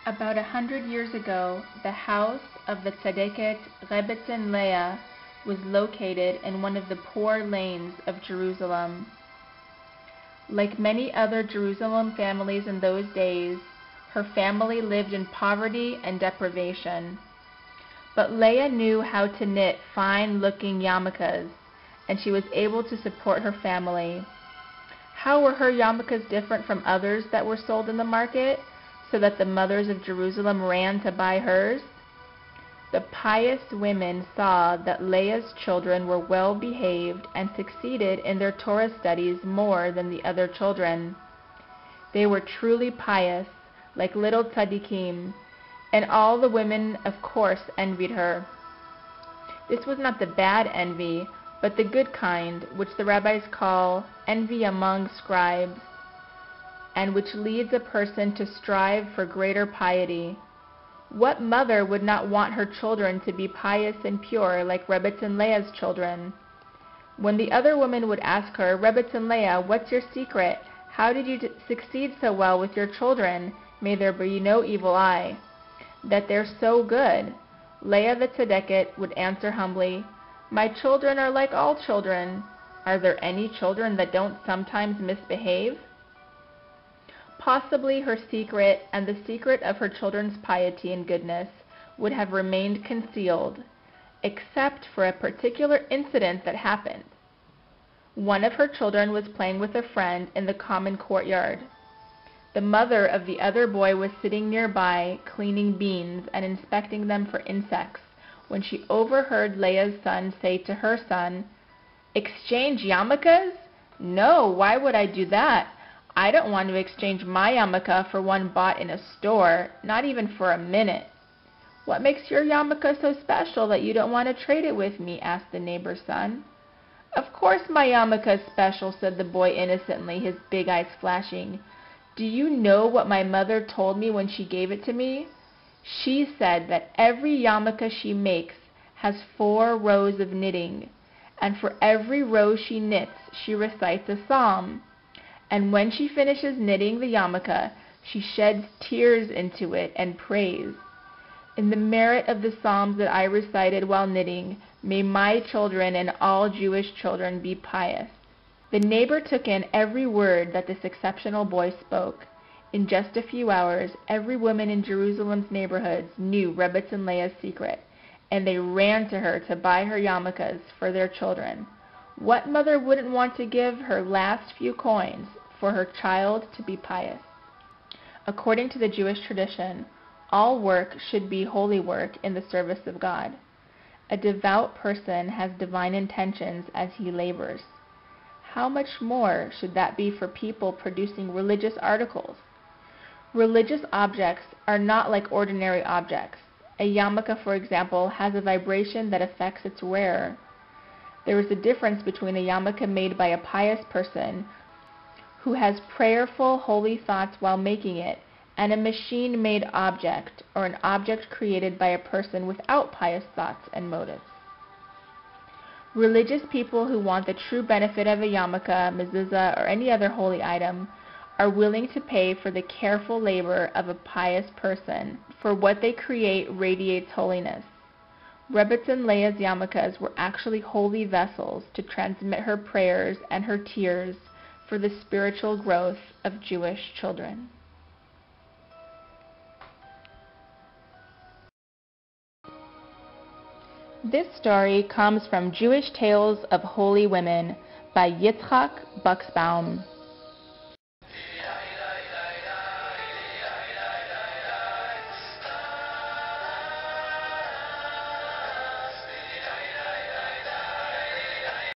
About 100 years ago, the house of the tzaddiket Rebbetzin Leah was located in one of the poor lanes of Jerusalem. Like many other Jerusalem families in those days, her family lived in poverty and deprivation. But Leah knew how to knit fine-looking yarmulkes, and she was able to support her family. How were her yarmulkes different from others that were sold in the market, so that the mothers of Jerusalem ran to buy hers? The pious women saw that Leah's children were well behaved and succeeded in their Torah studies more than the other children. They were truly pious, like little tzaddikim, and all the women, of course, envied her. This was not the bad envy, but the good kind, which the rabbis call envy among scribes, and which leads a person to strive for greater piety. What mother would not want her children to be pious and pure like Rebbetzin Leah's children? When the other woman would ask her, "Rebbetzin Leah, what's your secret? How did you succeed so well with your children? May there be no evil eye." "That they're so good." Leah the tzaddiket would answer humbly, "My children are like all children." Are there any children that don't sometimes misbehave? Possibly her secret and the secret of her children's piety and goodness would have remained concealed, except for a particular incident that happened. One of her children was playing with a friend in the common courtyard. The mother of the other boy was sitting nearby, cleaning beans and inspecting them for insects, when she overheard Leah's son say to her son, "Exchange yarmulkes? No, why would I do that? I don't want to exchange my yarmulke for one bought in a store, not even for a minute." "What makes your yarmulke so special that you don't want to trade it with me?" asked the neighbor's son. "Of course my yarmulke is special," said the boy innocently, his big eyes flashing. "Do you know what my mother told me when she gave it to me? She said that every yarmulke she makes has 4 rows of knitting, and for every row she knits, she recites a psalm. And when she finishes knitting the yarmulke, she sheds tears into it and prays. In the merit of the psalms that I recited while knitting, may my children and all Jewish children be pious." The neighbor took in every word that this exceptional boy spoke. In just a few hours, every woman in Jerusalem's neighborhoods knew Rebbetzin Leah's secret, and they ran to her to buy her yarmulkes for their children. What mother wouldn't want to give her last few coins for her child to be pious? According to the Jewish tradition, all work should be holy work in the service of God. A devout person has divine intentions as he labors. How much more should that be for people producing religious articles? Religious objects are not like ordinary objects. A yarmulke, for example, has a vibration that affects its wearer. There is a difference between a yarmulke made by a pious person who has prayerful, holy thoughts while making it, and a machine-made object, or an object created by a person without pious thoughts and motives. Religious people who want the true benefit of a yarmulke, mezuzah, or any other holy item are willing to pay for the careful labor of a pious person, for what they create radiates holiness. Rebbetzin Leah's yarmulkes were actually holy vessels to transmit her prayers and her tears for the spiritual growth of Jewish children. This story comes from Jewish Tales of Holy Women by Yitzchak Buxbaum.